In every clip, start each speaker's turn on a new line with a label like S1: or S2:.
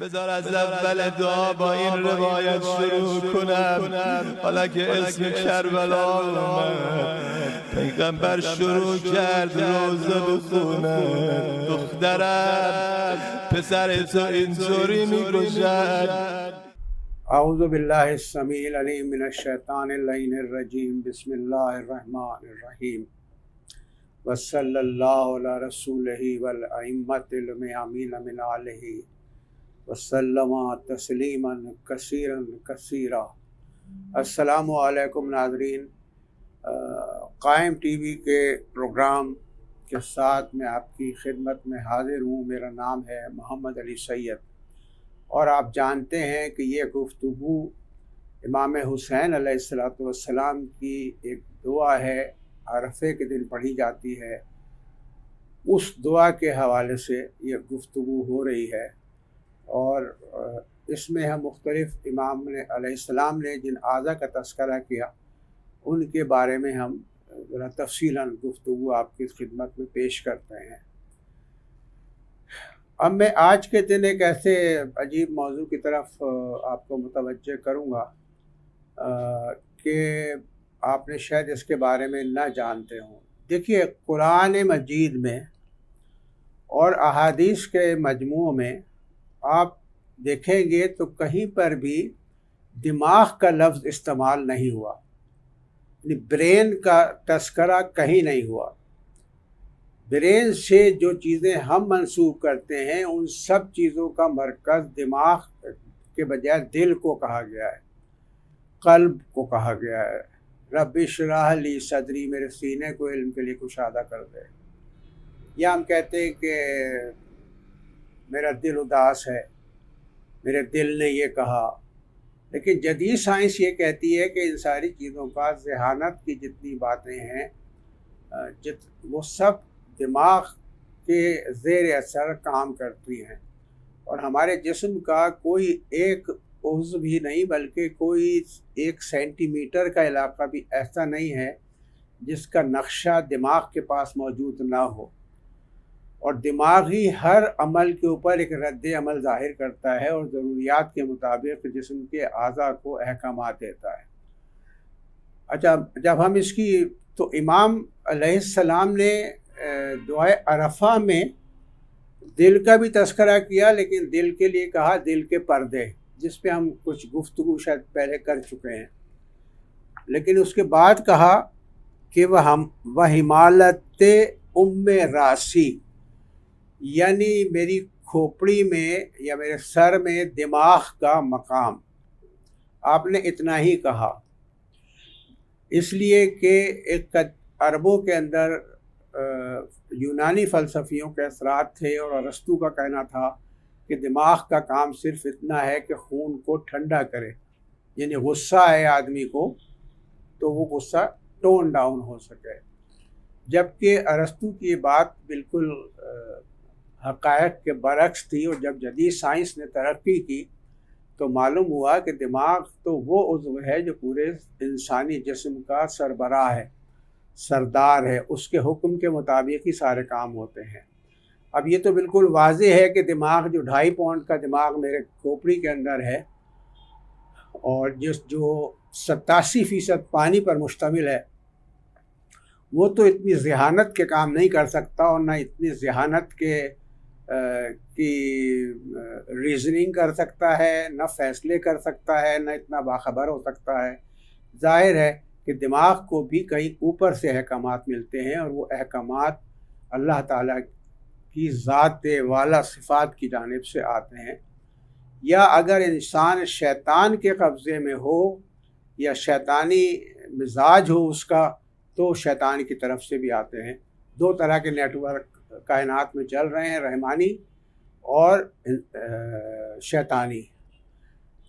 S1: بذار از اول دعا با این روایت شروع کنم. حالا که اسم کربلا اومد، پیغمبر شروع کرد روزه بخونه. دخترم پسر تو اینطوری میگوشد.
S2: اعوذ باللہ السمیع العلیم من الشیطان اللعین الرجیم. بسم اللہ الرحمن الرحیم. وصلی اللہ علی رسولہ والائمۃ الميامین من آلہ وسلم تسلیما کثیرا کثیرا. السلام علیکم ناظرین. قائم ٹی وی کے پروگرام کے ساتھ میں آپ کی خدمت میں حاضر ہوں. میرا نام ہے محمد علی سید، اور آپ جانتے ہیں کہ یہ گفتگو امام حسین علیہ السلام کی ایک دعا ہے، عرفے کے دن پڑھی جاتی ہے. اس دعا کے حوالے سے یہ گفتگو ہو رہی ہے، اور اس میں ہم مختلف امام علیہ السلام نے جن اعضاء کا تذکرہ کیا ان کے بارے میں ہم ذرا تفصیلاً گفتگو آپ کی خدمت میں پیش کرتے ہیں. اب میں آج کے دن ایک ایسے عجیب موضوع کی طرف آپ کو متوجہ کروں گا کہ آپ نے شاید اس کے بارے میں نہ جانتے ہوں. دیکھیے، قرآن مجید میں اور احادیث کے مجموع میں آپ دیکھیں گے تو کہیں پر بھی دماغ کا لفظ استعمال نہیں ہوا، یعنی برین کا تذکرہ کہیں نہیں ہوا. برین سے جو چیزیں ہم منسوب کرتے ہیں ان سب چیزوں کا مرکز دماغ کے بجائے دل کو کہا گیا ہے، قلب کو کہا گیا ہے. رب اشرح لی صدری، میرے سینے کو علم کے لیے کشادہ کر دے. یا ہم کہتے ہیں کہ میرا دل اداس ہے، میرے دل نے یہ کہا. لیکن جدید سائنس یہ کہتی ہے کہ ان ساری چیزوں کا ذہانت کی جتنی باتیں ہیں وہ سب دماغ کے زیر اثر کام کرتی ہیں، اور ہمارے جسم کا کوئی ایک عضو بھی نہیں بلکہ کوئی 1 سینٹی میٹر کا علاقہ بھی ایسا نہیں ہے جس کا نقشہ دماغ کے پاس موجود نہ ہو. اور دماغ ہی ہر عمل کے اوپر ایک رد عمل ظاہر کرتا ہے اور ضروریات کے مطابق جسم کے اعضاء کو احکامات دیتا ہے. اچھا، جب ہم اس کی تو امام علیہ السلام نے دعائے عرفہ میں دل کا بھی تذکرہ کیا، لیکن دل کے لیے کہا دل کے پردے، جس پہ ہم کچھ گفتگو شاید پہلے کر چکے ہیں. لیکن اس کے بعد کہا کہ وہ حمالت ام راسی، یعنی میری کھوپڑی میں یا میرے سر میں دماغ کا مقام. آپ نے اتنا ہی کہا، اس لیے کہ ایک عربوں کے اندر یونانی فلسفیوں کے اثرات تھے، اور ارسطو کا کہنا تھا کہ دماغ کا کام صرف اتنا ہے کہ خون کو ٹھنڈا کرے. یعنی غصہ ہے آدمی کو تو وہ غصہ ٹون ڈاؤن ہو سکے. جبکہ ارسطو کی یہ بات بالکل حقائق کے برعکس تھی، اور جب جدید سائنس نے ترقی کی تو معلوم ہوا کہ دماغ تو وہ عضو ہے جو پورے انسانی جسم کا سربراہ ہے، سردار ہے، اس کے حکم کے مطابق ہی سارے کام ہوتے ہیں. اب یہ تو بالکل واضح ہے کہ دماغ جو 2.5 پاؤنڈ کا دماغ میرے کھوپڑی کے اندر ہے، اور جو 87% پانی پر مشتمل ہے، وہ تو اتنی ذہانت کے کام نہیں کر سکتا، اور نہ اتنی ذہانت کی ریزننگ کر سکتا ہے، نہ فیصلے کر سکتا ہے، نہ اتنا باخبر ہو سکتا ہے. ظاہر ہے کہ دماغ کو بھی کہیں اوپر سے احکامات ملتے ہیں، اور وہ احکامات اللہ تعالیٰ کی ذات والا صفات کی جانب سے آتے ہیں. یا اگر انسان شیطان کے قبضے میں ہو یا شیطانی مزاج ہو اس کا، تو شیطان کی طرف سے بھی آتے ہیں. 2 طرح کے نیٹ ورک کائنات میں چل رہے ہیں، رحمانی اور شیطانی.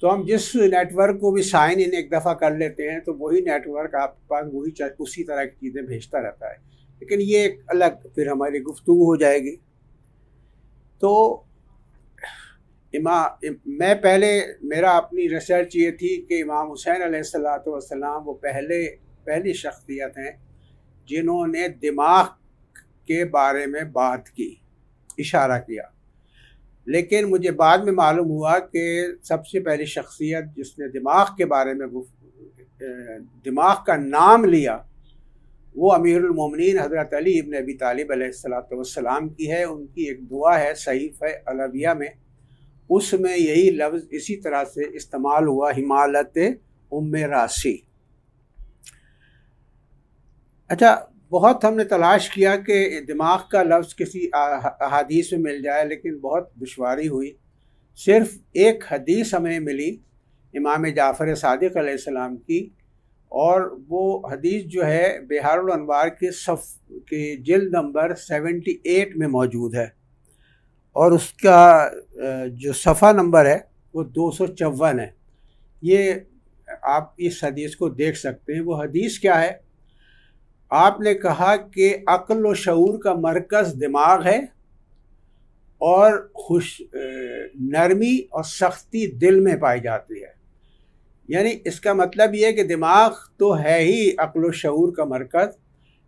S2: تو ہم جس نیٹ ورک کو بھی سائن ان ایک دفعہ کر لیتے ہیں تو وہی نیٹ ورک آپ کے پاس اسی طرح کی چیزیں بھیجتا رہتا ہے. لیکن یہ ایک الگ پھر ہماری گفتگو ہو جائے گی. تو میں میرا اپنی ریسرچ یہ تھی کہ امام حسین علیہ السلام وہ پہلی شخصیت ہیں جنہوں نے دماغ کے بارے میں بات کی، اشارہ کیا. لیکن مجھے بعد میں معلوم ہوا کہ سب سے پہلی شخصیت جس نے دماغ کے بارے میں دماغ کا نام لیا وہ امیر المومنین حضرت علی ابن ابی طالب علیہ السلام کی ہے۔ ان کی ایک دعا ہے صحیفہ علویہ میں، اس میں یہی لفظ اسی طرح سے استعمال ہوا، حمالت ام راسی۔ اچھا، بہت ہم نے تلاش کیا کہ دماغ کا لفظ کسی احادیث میں مل جائے، لیکن بہت دشواری ہوئی۔ صرف ایک حدیث ہمیں ملی امام جعفر صادق علیہ السلام کی، اور وہ حدیث جو ہے بحار الانوار کے جلد نمبر 78 میں موجود ہے، اور اس کا جو صفحہ نمبر ہے وہ 254 ہے۔ یہ آپ اس حدیث کو دیکھ سکتے ہیں۔ وہ حدیث کیا ہے؟ آپ نے کہا کہ عقل و شعور کا مرکز دماغ ہے، اور نرمی اور سختی دل میں پائی جاتی ہے۔ یعنی اس کا مطلب یہ ہے کہ دماغ تو ہے ہی عقل و شعور کا مرکز،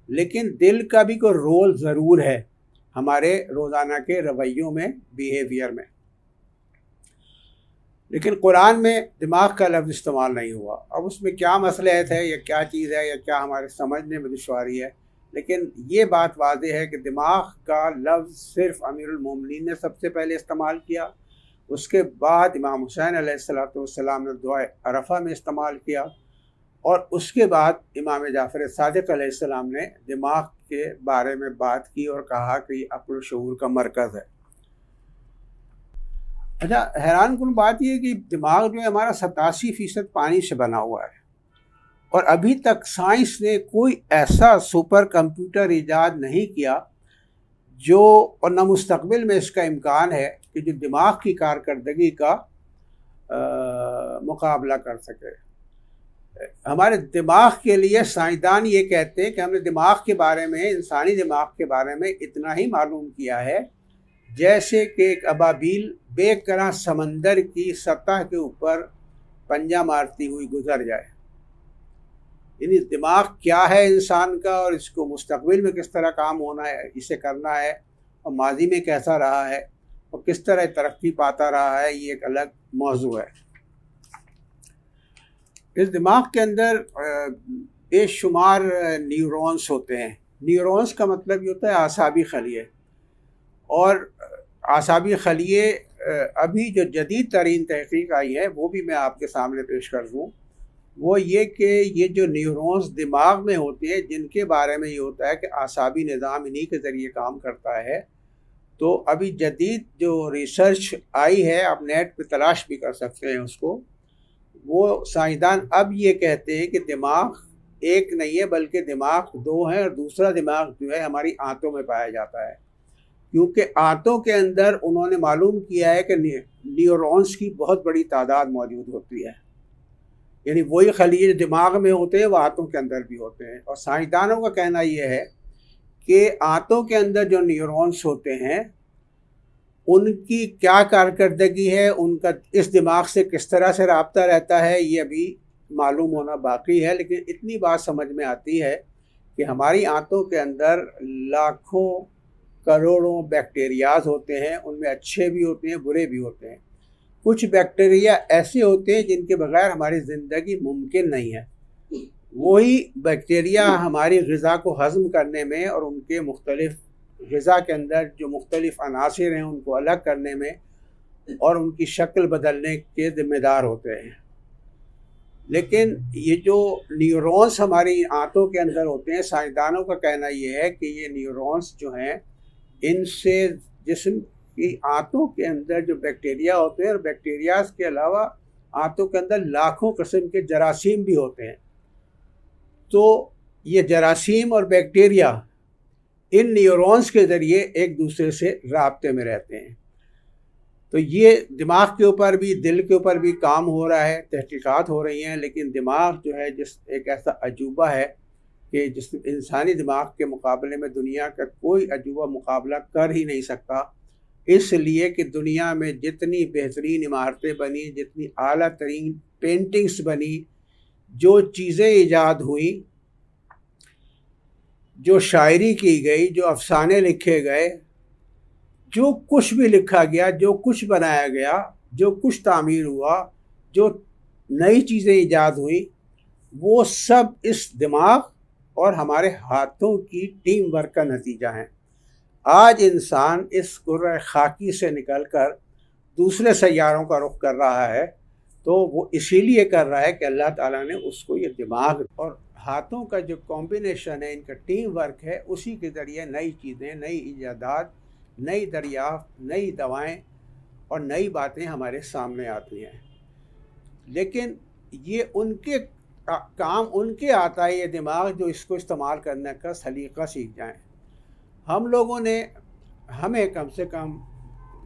S2: لیکن دل کا بھی کوئی رول ضرور ہے ہمارے روزانہ کے رویوں میں، بیہیویئر میں۔ لیکن قرآن میں دماغ کا لفظ استعمال نہیں ہوا۔ اب اس میں کیا مصلحت ہے یا کیا چیز ہے یا کیا ہمارے سمجھنے میں دشواری ہے، لیکن یہ بات واضح ہے کہ دماغ کا لفظ صرف امیر المومنین نے سب سے پہلے استعمال کیا، اس کے بعد امام حسین علیہ السلام نے دعائے عرفہ میں استعمال کیا، اور اس کے بعد امام جعفر صادق علیہ السلام نے دماغ کے بارے میں بات کی اور کہا کہ یہ عقل و شعور کا مرکز ہے۔ اچھا، حیران کن بات یہ ہے کہ دماغ جو ہے ہمارا 87% پانی سے بنا ہوا ہے، اور ابھی تک سائنس نے کوئی ایسا سپر کمپیوٹر ایجاد نہیں کیا جو، اور نہ مستقبل میں اس کا امکان ہے کہ جو دماغ کی کارکردگی کا مقابلہ کر سکے۔ ہمارے دماغ کے لیے سائنسدان یہ کہتے ہیں کہ ہم نے دماغ کے بارے میں، انسانی دماغ کے بارے میں اتنا ہی معلوم کیا ہے جیسے کہ ایک ابابیل بے کراں سمندر کی سطح کے اوپر پنجہ مارتی ہوئی گزر جائے۔ یعنی دماغ کیا ہے انسان کا، اور اس کو مستقبل میں کس طرح کام ہونا ہے، اسے کرنا ہے، اور ماضی میں کیسا رہا ہے اور کس طرح ترقی پاتا رہا ہے، یہ ایک الگ موضوع ہے۔ اس دماغ کے اندر بے شمار نیورونز ہوتے ہیں۔ نیورونز کا مطلب یہ ہوتا ہے اعصابی خلیے، اور اعصابی خلیے ابھی جو جدید ترین تحقیق آئی ہے وہ بھی میں آپ کے سامنے پیش کر دوں، وہ یہ کہ یہ جو نیورونز دماغ میں ہوتے ہیں، جن کے بارے میں یہ ہوتا ہے کہ اعصابی نظام انہی کے ذریعے کام کرتا ہے، تو ابھی جدید جو ریسرچ آئی ہے، آپ نیٹ پہ تلاش بھی کر سکتے ہیں اس کو، وہ سائنسدان اب یہ کہتے ہیں کہ دماغ ایک نہیں ہے بلکہ دماغ دو ہیں، اور دوسرا دماغ جو ہے ہماری آنتوں میں پایا جاتا ہے، کیونکہ آنتوں کے اندر انہوں نے معلوم کیا ہے کہ نیورونز کی بہت بڑی تعداد موجود ہوتی ہے۔ یعنی وہی خلیے جو دماغ میں ہوتے ہیں وہ آنتوں کے اندر بھی ہوتے ہیں، اور سائنسدانوں کا کہنا یہ ہے کہ آنتوں کے اندر جو نیورونز ہوتے ہیں ان کی کیا کارکردگی ہے، ان کا اس دماغ سے کس طرح سے رابطہ رہتا ہے، یہ ابھی معلوم ہونا باقی ہے۔ لیکن اتنی بات سمجھ میں آتی ہے کہ ہماری آنتوں کے اندر لاکھوں کروڑوں بیکٹیریاز ہوتے ہیں، ان میں اچھے بھی ہوتے ہیں، برے بھی ہوتے ہیں۔ کچھ بیکٹیریا ایسے ہوتے ہیں جن کے بغیر ہماری زندگی ممکن نہیں ہے۔ وہی بیکٹیریا ہماری غذا کو ہضم کرنے میں اور ان کے مختلف غذا کے اندر جو مختلف عناصر ہیں ان کو الگ کرنے میں اور ان کی شکل بدلنے کے ذمہ دار ہوتے ہیں۔ لیکن یہ جو نیورونز ہماری آنتوں کے اندر ہوتے ہیں، سائنسدانوں کا کہنا یہ ہے کہ یہ نیورونز جو ہیں ان سے جسم کی آنتوں کے اندر جو بیکٹیریا ہوتے ہیں، اور بیکٹیریاز کے علاوہ آنتوں کے اندر لاکھوں قسم کے جراثیم بھی ہوتے ہیں، تو یہ جراثیم اور بیکٹیریا ان نیورونز کے ذریعے ایک دوسرے سے رابطے میں رہتے ہیں۔ تو یہ دماغ کے اوپر بھی، دل کے اوپر بھی کام ہو رہا ہے، تحقیقات ہو رہی ہیں، لیکن دماغ جو ہے جس ایک ایسا عجوبہ ہے کہ جس انسانی دماغ کے مقابلے میں دنیا کا کوئی عجوبہ مقابلہ کر ہی نہیں سکتا، اس لیے کہ دنیا میں جتنی بہترین عمارتیں بنی، جتنی اعلیٰ ترین پینٹنگز بنی، جو چیزیں ایجاد ہوئیں، جو شاعری کی گئی، جو افسانے لکھے گئے، جو کچھ بھی لکھا گیا، جو کچھ بنایا گیا، جو کچھ تعمیر ہوا، جو نئی چیزیں ایجاد ہوئی، وہ سب اس دماغ اور ہمارے ہاتھوں کی ٹیم ورک کا نتیجہ ہیں۔ آج انسان اس کرۂ خاکی سے نکل کر دوسرے سیاروں کا رخ کر رہا ہے تو وہ اسی لیے کر رہا ہے کہ اللہ تعالیٰ نے اس کو یہ دماغ اور ہاتھوں کا جو کمبینیشن ہے، ان کا ٹیم ورک ہے، اسی کے ذریعے نئی چیزیں، نئی ایجادات، نئی دریافت، نئی دوائیں اور نئی باتیں ہمارے سامنے آتی ہیں۔ لیکن یہ ان کے کام ان کے آتا ہے یہ دماغ جو اس کو استعمال کرنے کا سلیقہ سیکھ جائیں۔ ہم لوگوں نے، ہمیں کم سے کم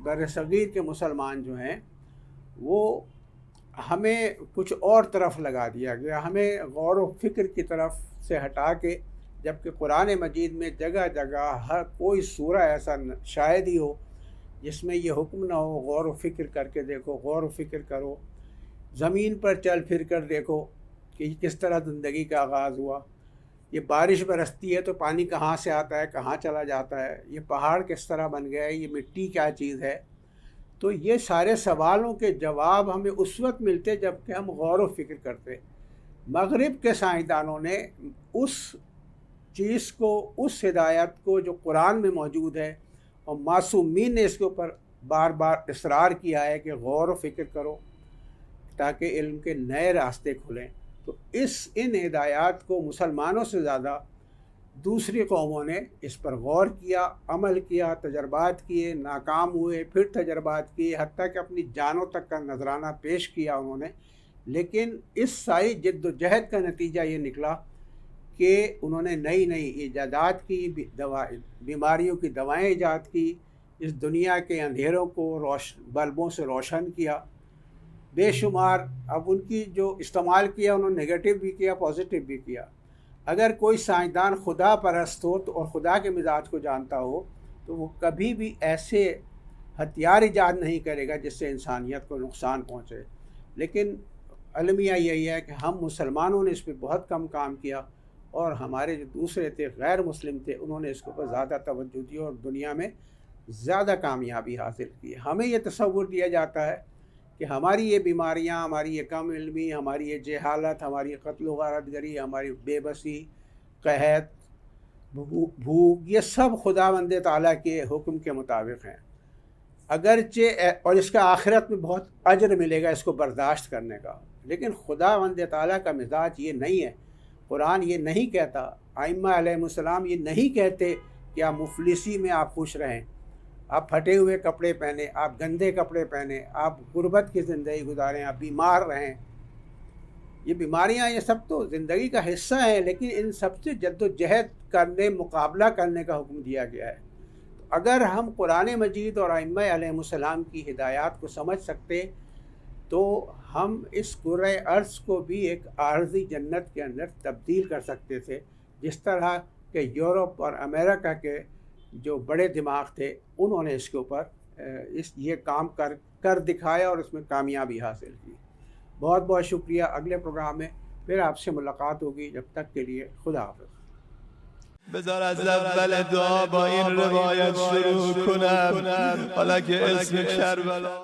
S2: بر صغیر کے مسلمان جو ہیں وہ ہمیں کچھ اور طرف لگا دیا گیا، ہمیں غور و فکر کی طرف سے ہٹا کے، جبکہ قرآن مجید میں جگہ جگہ ہر کوئی سورہ ایسا شاید ہی ہو جس میں یہ حکم نہ ہو غور و فکر کر کے دیکھو، غور و فکر کرو، زمین پر چل پھر کر دیکھو کہ کس طرح زندگی کا آغاز ہوا۔ یہ بارش برستی ہے تو پانی کہاں سے آتا ہے، کہاں چلا جاتا ہے، یہ پہاڑ کس طرح بن گیا ہے، یہ مٹی کیا چیز ہے۔ تو یہ سارے سوالوں کے جواب ہمیں اس وقت ملتے جب کہ ہم غور و فکر کرتے۔ مغرب کے سائنسدانوں نے اس چیز کو، اس ہدایت کو جو قرآن میں موجود ہے، اور معصومین نے اس کے اوپر بار بار اصرار کیا ہے کہ غور و فکر کرو تاکہ علم کے نئے راستے کھلیں، تو ان ہدایات کو مسلمانوں سے زیادہ دوسری قوموں نے اس پر غور کیا، عمل کیا، تجربات کیے، ناکام ہوئے، پھر تجربات کیے، حتیٰ کہ اپنی جانوں تک کا نذرانہ پیش کیا انہوں نے۔ لیکن اس ساری جد و جہد کا نتیجہ یہ نکلا کہ انہوں نے نئی نئی ایجادات کی، بیماریوں کی دوائیں ایجاد کی، اس دنیا کے اندھیروں کو بلبوں سے روشن کیا، بے شمار۔ اب ان کی جو استعمال کیا انہوں نے نگیٹو بھی کیا، پازیٹیو بھی کیا۔ اگر کوئی سائنسدان خدا پرست ہو اور خدا کے مزاج کو جانتا ہو تو وہ کبھی بھی ایسے ہتھیار ایجاد نہیں کرے گا جس سے انسانیت کو نقصان پہنچے۔ لیکن المیہ یہی ہے کہ ہم مسلمانوں نے اس پہ بہت کم کام کیا، اور ہمارے جو دوسرے تھے، غیر مسلم تھے، انہوں نے اس کے اوپر زیادہ توجہ دی اور دنیا میں زیادہ کامیابی حاصل کی۔ ہمیں یہ تصور دیا جاتا ہے کہ ہماری یہ بیماریاں، ہماری یہ کم علمی، ہماری یہ جہالت، ہماری قتل و غارت گری، ہماری بے بسی، قحط، بھوک، یہ سب خداوند تعالیٰ کے حکم کے مطابق ہیں، اگرچہ اور اس کا آخرت میں بہت اجر ملے گا اس کو برداشت کرنے کا۔ لیکن خداوند تعالیٰ کا مزاج یہ نہیں ہے۔ قرآن یہ نہیں کہتا، ائمہ علیہ السلام یہ نہیں کہتے کہ آپ مفلسی میں آپ خوش رہیں، آپ پھٹے ہوئے کپڑے پہنیں، آپ گندے کپڑے پہنیں، آپ غربت کی زندگی گزاریں، آپ بیمار رہیں۔ یہ بیماریاں، یہ سب تو زندگی کا حصہ ہیں، لیکن ان سب سے جد و جہد کرنے، مقابلہ کرنے کا حکم دیا گیا ہے۔ اگر ہم قرآن مجید اور ائمہ علیہ السلام کی ہدایات کو سمجھ سکتے تو ہم اس کرۂ ارض کو بھی ایک عارضی جنت کے اندر تبدیل کر سکتے تھے، جس طرح کہ یورپ اور امریکہ کے جو بڑے دماغ تھے انہوں نے اس کے اوپر یہ کام کر دکھایا اور اس میں کامیابی حاصل کی۔ بہت بہت شکریہ۔ اگلے پروگرام میں پھر آپ سے ملاقات ہوگی، جب تک کے لیے خدا حافظ۔
S1: بذار از اول دعا با این روایت شروع کنم، حالا که اسم کربلا